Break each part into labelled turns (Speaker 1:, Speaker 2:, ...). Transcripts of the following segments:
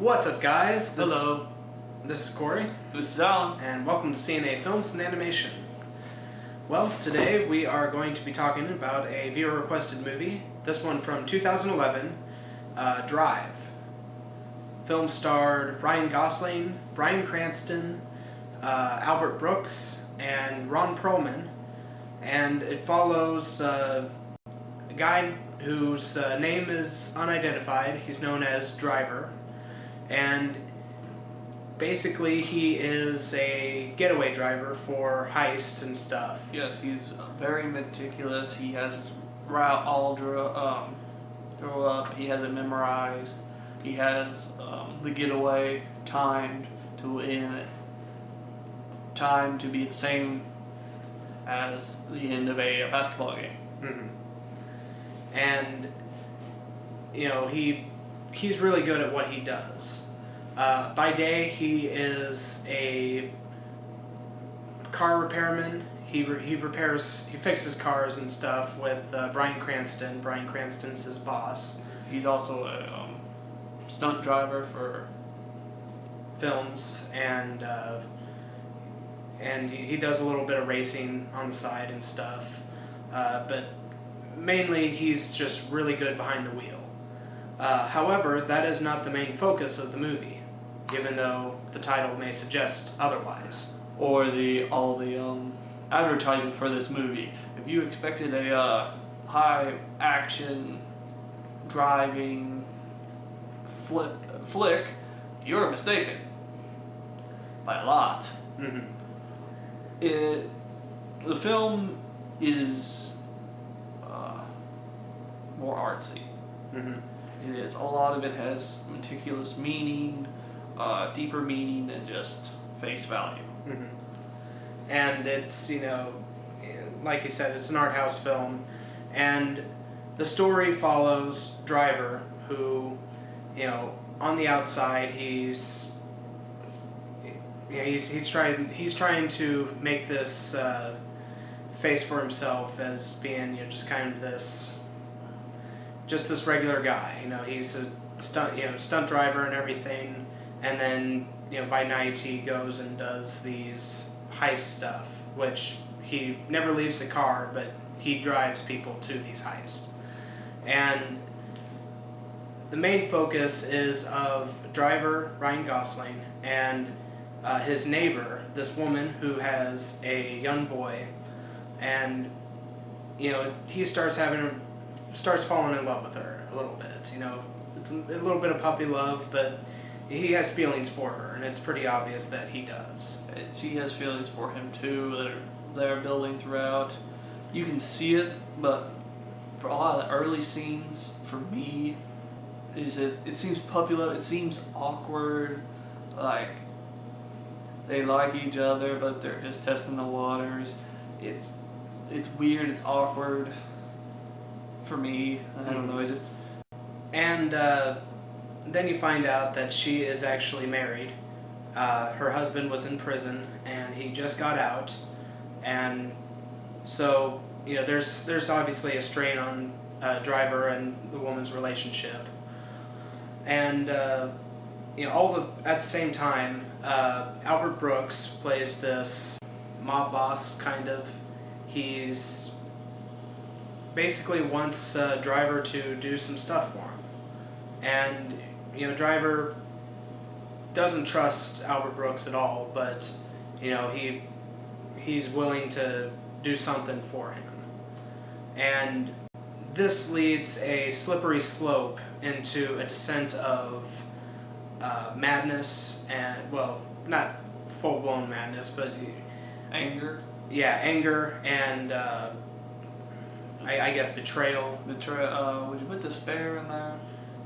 Speaker 1: What's up, guys?
Speaker 2: Hello.
Speaker 1: This is Cory.
Speaker 2: This is Allen.
Speaker 1: And welcome to CNA Films and Animation. Well, today we are going to be talking about a viewer-requested movie. This one from 2011, Drive. Film starred Ryan Gosling, Bryan Cranston, Albert Brooks, and Ron Perlman. And it follows a guy whose name is unidentified. He's known as Driver. And basically he is a getaway driver for heists and stuff.
Speaker 2: Yes, he's very meticulous. He has his route all drew up. He has it memorized. He has the getaway timed to be the same as the end of a basketball game.
Speaker 1: Mm-hmm. And you know, he's really good at what he does. By day, he is a car repairman. He fixes cars and stuff with Bryan Cranston. Bryan Cranston's his boss.
Speaker 2: He's also a stunt driver for
Speaker 1: films, and he does a little bit of racing on the side and stuff. But mainly, he's just really good behind the wheel. However, that is not the main focus of the movie, even though the title may suggest otherwise.
Speaker 2: Or all the advertising for this movie. If you expected a high action driving flick, you're mistaken by a lot.
Speaker 1: Mm-hmm.
Speaker 2: The film is more artsy.
Speaker 1: Mm-hmm.
Speaker 2: It is. A lot of it has meticulous meaning, deeper meaning than just face value.
Speaker 1: Mm-hmm. And it's, you know, like you said, it's an art house film, and the story follows Driver, who, you know, on the outside he's trying to make this face for himself as being, you know, just kind of this regular guy. You know, he's a stunt driver and everything, and then, you know, by night he goes and does these heist stuff, which he never leaves the car, but he drives people to these heists. And the main focus is of Driver, Ryan Gosling, and his neighbor, this woman who has a young boy, and, you know, he starts falling in love with her a little bit. You know, it's a little bit of puppy love, but he has feelings for her, and it's pretty obvious that he does.
Speaker 2: She has feelings for him too that are building throughout. You can see it, but for a lot of the early scenes, for me, it seems puppy love. It seems awkward, like they like each other, but they're just testing the waters. It's weird. It's awkward. For me, I don't know, is it?
Speaker 1: And then you find out that she is actually married. Her husband was in prison, and he just got out. And so, you know, there's obviously a strain on Driver and the woman's relationship. And you know, at the same time, Albert Brooks plays this mob boss, kind of. He's basically wants Driver to do some stuff for him. And, you know, Driver doesn't trust Albert Brooks at all, but, you know, he's willing to do something for him. And this leads a slippery slope into a descent of madness, and, well, not full-blown madness, but
Speaker 2: Anger.
Speaker 1: Yeah, anger and I guess betrayal.
Speaker 2: Would you put despair in there?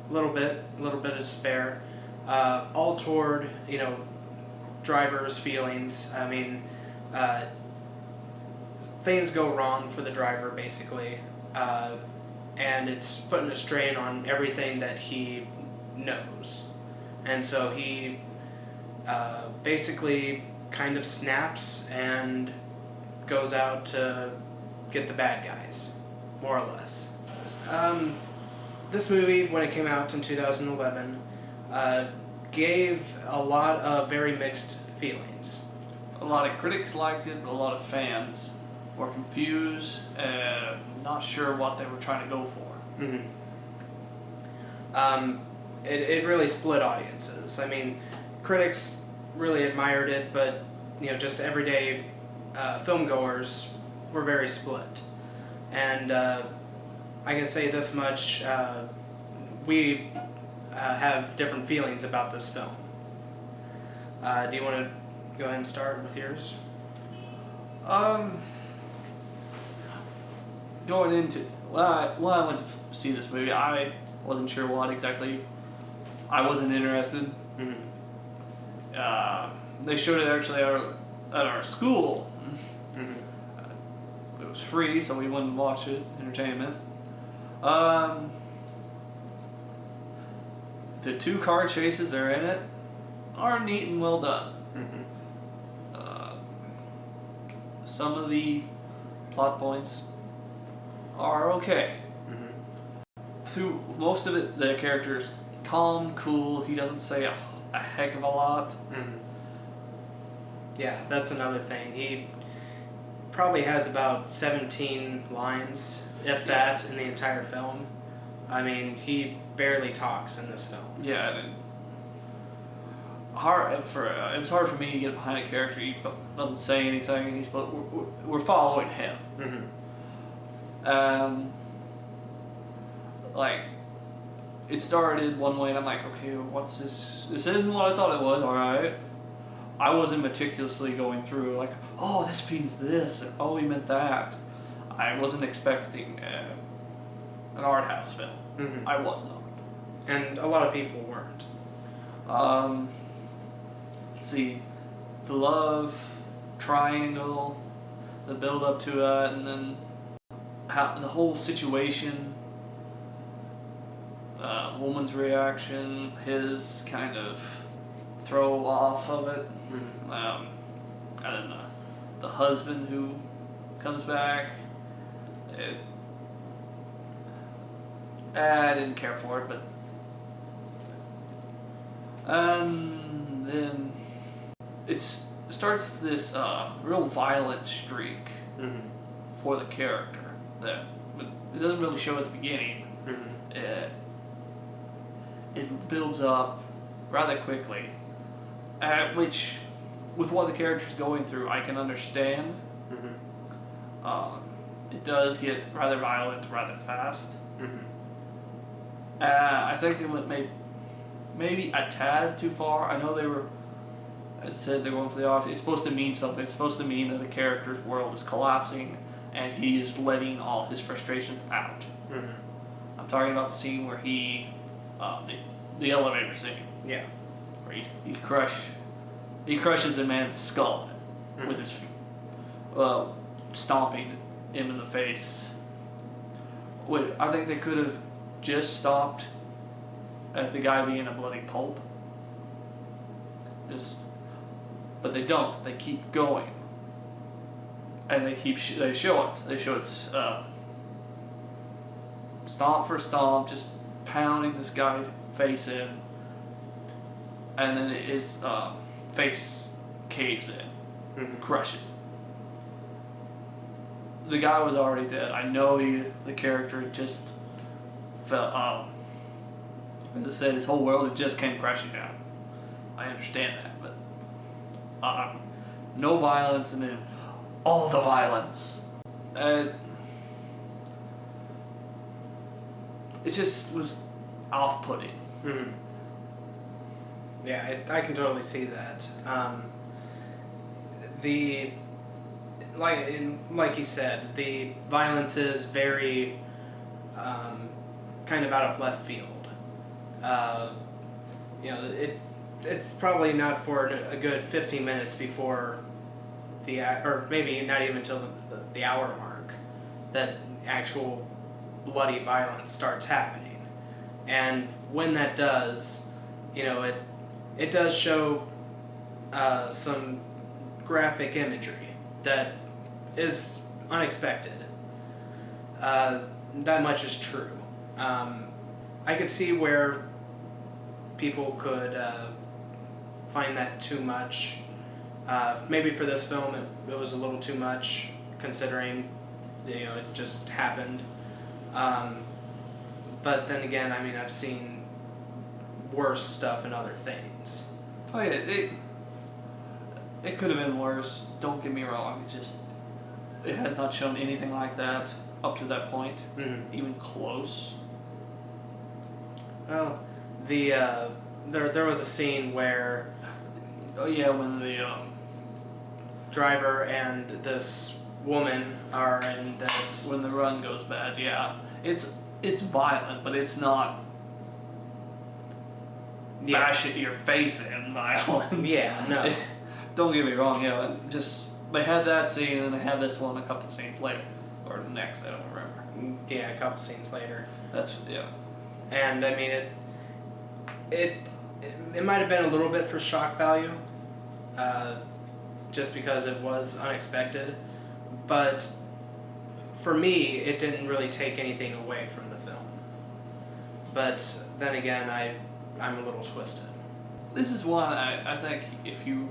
Speaker 1: A little bit of despair. All toward, you know, Driver's feelings. I mean, things go wrong for the Driver, basically. And it's putting a strain on everything that he knows. And so he basically kind of snaps and goes out to get the bad guys, more or less. This movie, when it came out in 2011, gave a lot of very mixed feelings.
Speaker 2: A lot of critics liked it, but a lot of fans were confused and not sure what they were trying to go for.
Speaker 1: Mm-hmm. It really split audiences. I mean, critics really admired it, but just everyday filmgoers were very split. And I can say this much: we have different feelings about this film. Do you want to go ahead and start with yours?
Speaker 2: Going into when I went to see this movie, I wasn't sure what exactly. I wasn't interested.
Speaker 1: Mm-hmm.
Speaker 2: They showed it actually at our school.
Speaker 1: Mm-hmm.
Speaker 2: It was free, so we went and watched it. Entertainment. The 2 car chases that are in it are neat and well done.
Speaker 1: Mm-hmm.
Speaker 2: Some of the plot points are okay.
Speaker 1: Mm-hmm.
Speaker 2: Through most of it, the character's calm, cool. He doesn't say a heck of a lot.
Speaker 1: Mm-hmm. Yeah, that's another thing. He probably has about 17 lines, if that, in the entire film. I mean, he barely talks in this film.
Speaker 2: Yeah, and it was hard for me to get behind a character. He doesn't say anything. We're following him.
Speaker 1: Mm-hmm.
Speaker 2: Like, it started one way, and I'm like, okay, what's this? This isn't what I thought it was. All right. I wasn't meticulously going through like, oh, this means this, and oh, he meant that. I wasn't expecting an art house film.
Speaker 1: Mm-hmm.
Speaker 2: I was not.
Speaker 1: And a lot of people weren't.
Speaker 2: Let's see, the love triangle, the build up to it, and then how the whole situation, woman's reaction, his kind of throw off of it,
Speaker 1: Mm-hmm.
Speaker 2: and then the husband who comes back. I didn't care for it, but and then it starts this real violent streak
Speaker 1: Mm-hmm.
Speaker 2: for the character that it doesn't really show at the beginning.
Speaker 1: Mm-hmm.
Speaker 2: It builds up rather quickly, which with what the character's going through, I can understand.
Speaker 1: Mm-hmm.
Speaker 2: It does get rather violent rather fast.
Speaker 1: Mm-hmm.
Speaker 2: I think they went maybe a tad too far. I know they were, as I said, they're going for the opposite. It's supposed to mean something. It's supposed to mean that the character's world is collapsing and he is letting all his frustrations out.
Speaker 1: Mm-hmm.
Speaker 2: I'm talking about the scene where the elevator scene.
Speaker 1: Yeah.
Speaker 2: Where he crushes a man's skull
Speaker 1: Mm-hmm.
Speaker 2: with his stomping him in the face. Wait, I think they could have just stopped at the guy being a bloody pulp. But they don't. They keep going, and they show it. They show it's stomp for stomp, just pounding this guy's face in, and then his face caves in,
Speaker 1: Mm-hmm.
Speaker 2: crushes. The guy was already dead. I know the character just fell. As I said, his whole world had just came crashing down. I understand that, but no violence, and then all the violence. It just was off-putting.
Speaker 1: Mm-hmm. Yeah, I can totally see that. Like you said, the violence is very kind of out of left field. It's probably not for a good 15 minutes before or maybe not even until the hour mark that actual bloody violence starts happening. And when that does, it does show some graphic imagery that is unexpected. That much is true. I could see where people could find that too much. Maybe for this film it was a little too much, considering it just happened. But then again, I mean, I've seen worse stuff in other things.
Speaker 2: Oh yeah, it could have been worse. Don't get me wrong. It has not shown anything like that up to that point, even close.
Speaker 1: Well, there was a scene where
Speaker 2: when the
Speaker 1: driver and this woman are in this.
Speaker 2: When the run goes bad, yeah, it's violent, but it's not bash it your face in violent.
Speaker 1: Yeah, no.
Speaker 2: Don't get me wrong, yeah, just they had that scene and then they have this one a couple scenes later, or next, I don't remember.
Speaker 1: Yeah, a couple scenes later.
Speaker 2: That's yeah.
Speaker 1: And I mean it might have been a little bit for shock value, just because it was unexpected, but for me it didn't really take anything away from the film. But then again, I'm a little twisted.
Speaker 2: This is one I think if you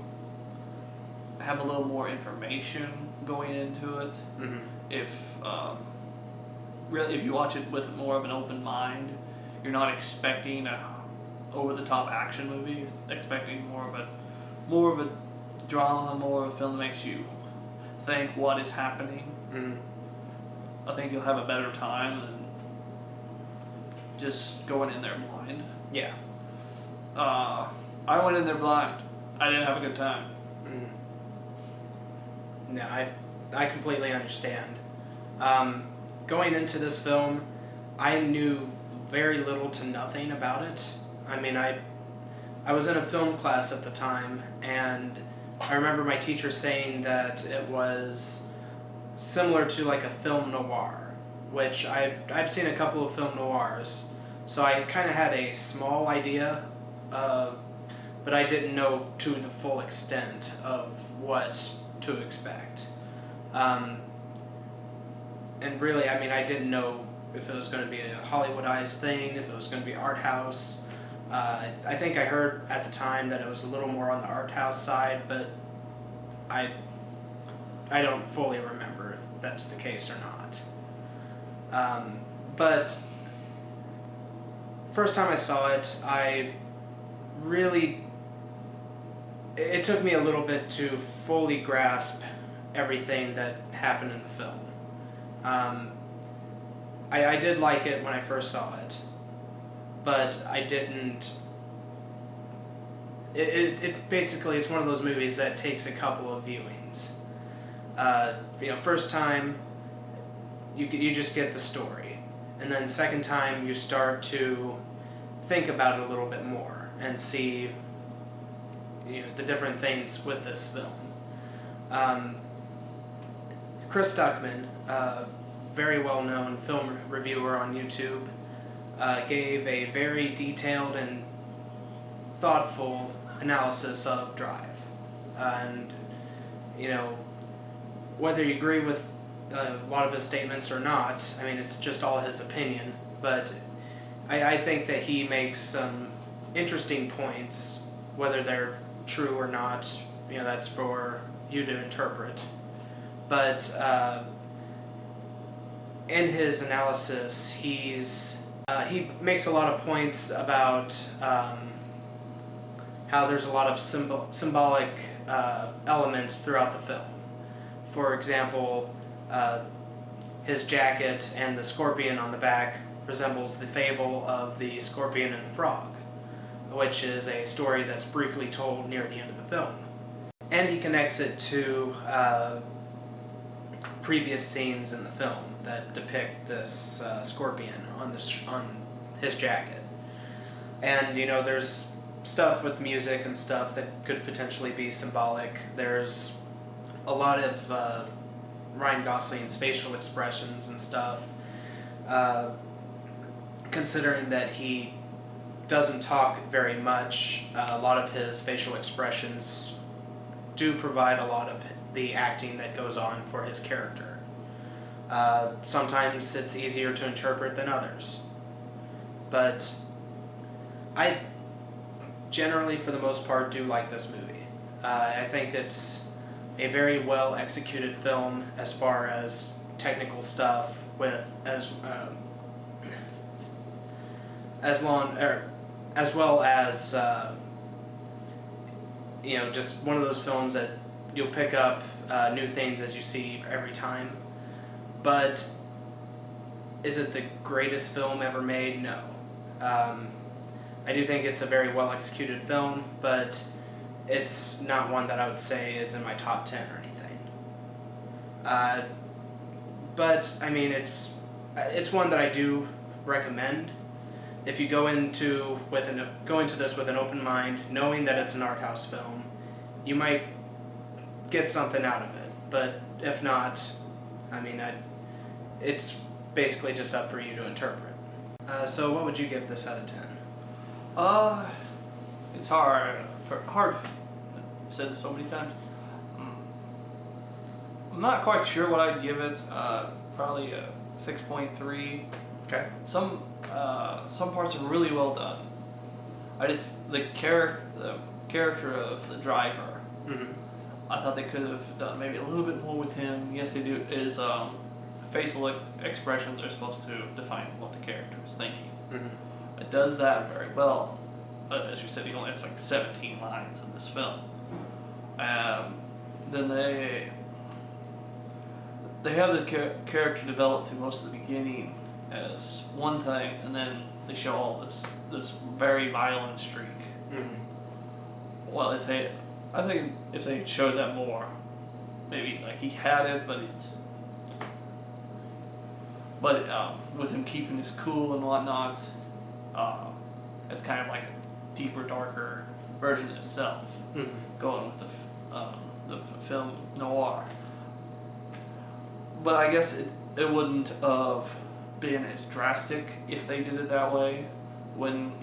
Speaker 2: have a little more information going into it, if really if you watch it with more of an open mind, you're not expecting a over-the-top action movie. You're expecting more of a drama, more of a film that makes you think what is happening. I think you'll have a better time than just going in there blind.
Speaker 1: Yeah.
Speaker 2: I went in there blind. I didn't have a good time.
Speaker 1: No, I completely understand. Going into this film, I knew very little to nothing about it. I mean, I was in a film class at the time, and I remember my teacher saying that it was similar to like a film noir, which I've seen a couple of film noirs, so I kind of had a small idea, but I didn't know to the full extent of what to expect. And really, I mean, I didn't know if it was going to be a Hollywoodized thing, if it was going to be art house. I think I heard at the time that it was a little more on the art house side, but I don't fully remember if that's the case or not. But first time I saw it, it took me a little bit to fully grasp everything that happened in the film. I did like it when I first saw it, but I didn't. It basically, it's one of those movies that takes a couple of viewings. First time, you just get the story, and then second time you start to think about it a little bit more and see the different things with this film. Chris Stuckman, very well-known film reviewer on YouTube, gave a very detailed and thoughtful analysis of Drive. And, whether you agree with a lot of his statements or not, I mean, it's just all his opinion, but I think that he makes some interesting points, whether they're true or not, that's for you to interpret. But in his analysis, he makes a lot of points about how there's a lot of symbolic elements throughout the film. For example, his jacket and the scorpion on the back resembles the fable of the scorpion and the frog, which is a story that's briefly told near the end of the film. And he connects it to previous scenes in the film that depict this scorpion on his jacket. And there's stuff with music and stuff that could potentially be symbolic. There's a lot of Ryan Gosling's facial expressions and stuff, considering that he doesn't talk very much. A lot of his facial expressions do provide a lot of the acting that goes on for his character. Sometimes it's easier to interpret than others. But generally, for the most part, do like this movie. I think it's a very well executed film as far as technical stuff, with as well as just one of those films that you'll pick up new things as you see every time. But is it the greatest film ever made? No. I do think it's a very well executed film, but it's not one that I would say is in my top 10 or anything. But I mean, it's one that I do recommend. If you go into this with an open mind, knowing that it's an art house film, you might get something out of it. But if not, I mean, it's basically just up for you to interpret. So what would you give this out of 10?
Speaker 2: It's hard. I've said this so many times. I'm not quite sure what I'd give it. Probably a 6.3.
Speaker 1: Okay.
Speaker 2: Some parts are really well done. The character of the driver.
Speaker 1: Mm-hmm.
Speaker 2: I thought they could have done maybe a little bit more with him. Yes, they do. Facial expressions are supposed to define what the character is thinking.
Speaker 1: Mm-hmm.
Speaker 2: It does that very well. As you said, he only has like 17 lines in this film. Then they have the character developed through most of the beginning as one thing, and then they show all this very violent streak.
Speaker 1: Mm-hmm.
Speaker 2: Well, I think if they showed that more, maybe like he had it, but with him keeping his cool and whatnot, it's kind of like a deeper, darker version itself, going with the film noir. But I guess it wouldn't have been as drastic if they did it that way, when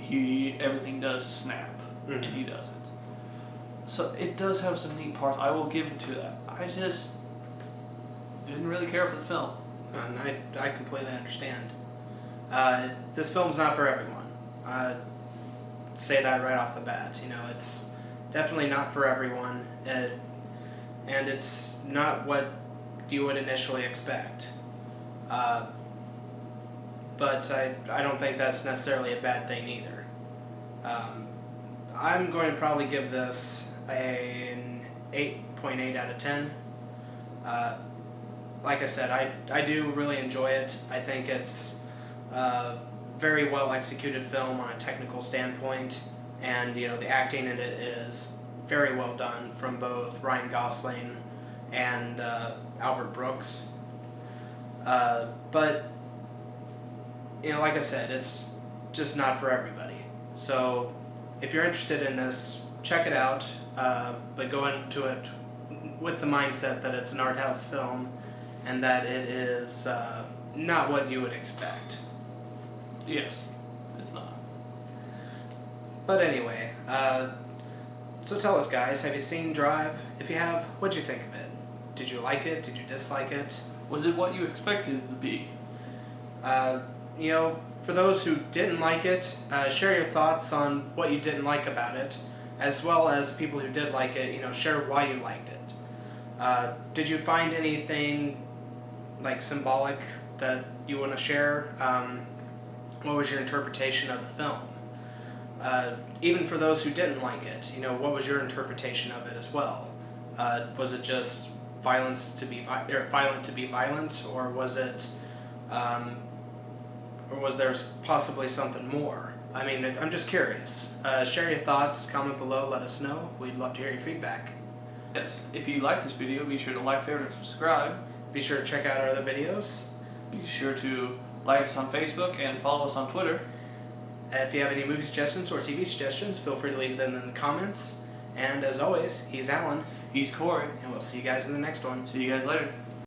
Speaker 2: everything does snap, and he doesn't. So it does have some neat parts. I will give it to that. I just didn't really care for the film.
Speaker 1: And I completely understand. This film's not for everyone. Say that right off the bat. It's definitely not for everyone, and it's not what you would initially expect. But I don't think that's necessarily a bad thing either. I'm going to probably give this an 8.8 out of 10. Like I said, I do really enjoy it. I think it's a very well executed film on a technical standpoint, and the acting in it is very well done from both Ryan Gosling and Albert Brooks. But like I said, it's just not for everybody. So if you're interested in this, check it out, but go into it with the mindset that it's an art house film and that it is not what you would expect.
Speaker 2: Yes, it's not.
Speaker 1: But anyway, so tell us, guys, have you seen Drive? If you have, what'd you think of it? Did you like it? Did you dislike it?
Speaker 2: Was it what you expected it to be?
Speaker 1: For those who didn't like it, share your thoughts on what you didn't like about it, as well as people who did like it, share why you liked it. Did you find anything symbolic that you want to share? What was your interpretation of the film? Even for those who didn't like it, what was your interpretation of it as well? Was it just violent to be violent, or was it, or was there possibly something more? I mean, I'm just curious. Share your thoughts, comment below, let us know. We'd love to hear your feedback.
Speaker 2: Yes. If you like this video, be sure to like, favorite, and subscribe.
Speaker 1: Be sure to check out our other videos.
Speaker 2: Be sure to like us on Facebook and follow us on Twitter.
Speaker 1: If you have any movie suggestions or TV suggestions, feel free to leave them in the comments. And as always, he's Alan.
Speaker 2: He's Cory.
Speaker 1: And we'll see you guys in the next one.
Speaker 2: See you guys later.